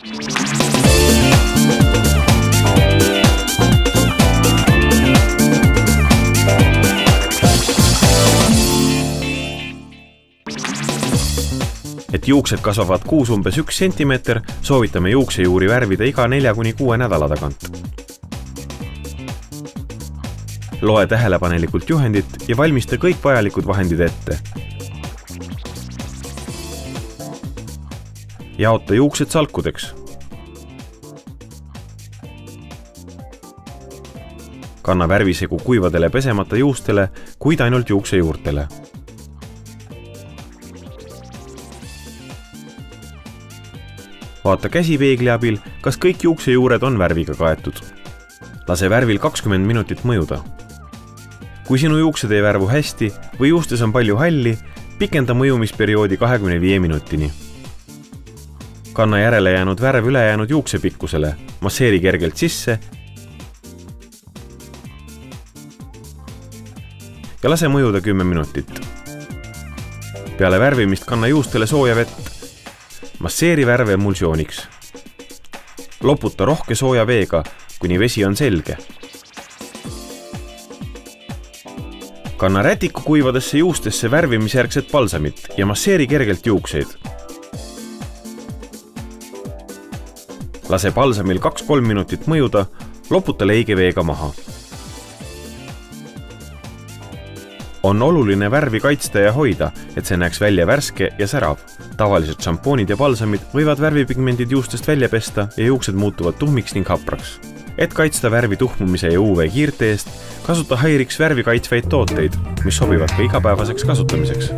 Et juuksed kasvavad kuus umbes 1 sentimeeter, soovitame juuksejuuri värvida iga 4–6 nädala tagant. Loe tähelepanelikult juhendit ja valmista kõik vajalikud vahendid ette. Jaota juuksed salkudeks. Kanna värvisegu kuivadele pesemata juustele, kuid ainult juuksejuurtele. Vaata käsipeegli abil, kas kõik juuksejuured on värviga kaetud. Lase värvil 20 minutit mõjuda. Kui sinu juuksed ei värvu hästi või juustes on palju halli, pikenda mõjumisperioodi 25 minutini. Kanna järele jäänud värv ülejäänud juuksepikkusele, masseeri kergelt sisse ja lase mõjuda 10 minutit. Peale värvimist kanna juustele sooja vett. Masseeri värve emulsiooniks. Loputa rohke sooja veega, kuni vesi on selge. Kanna rätiku kuivadesse juustesse värvimisjärgset balsamit ja masseeri kergelt juukseid. Lase balsamil 2–3 minutit mõjuda, loputa leige veega maha. On oluline värvi kaitsta ja hoida, et see näeks välja värske ja särav. Tavaliselt šampoonid ja balsamid võivad värvipigmendid juustest välja pesta ja juuksed muutuvad tuhmiks ning hapraks. Et kaitsta värvi tuhmumise ja UV kiirte eest, kasuta Hyrix värvi kaitsvaid tooteid, mis sobivad ka igapäevaseks kasutamiseks.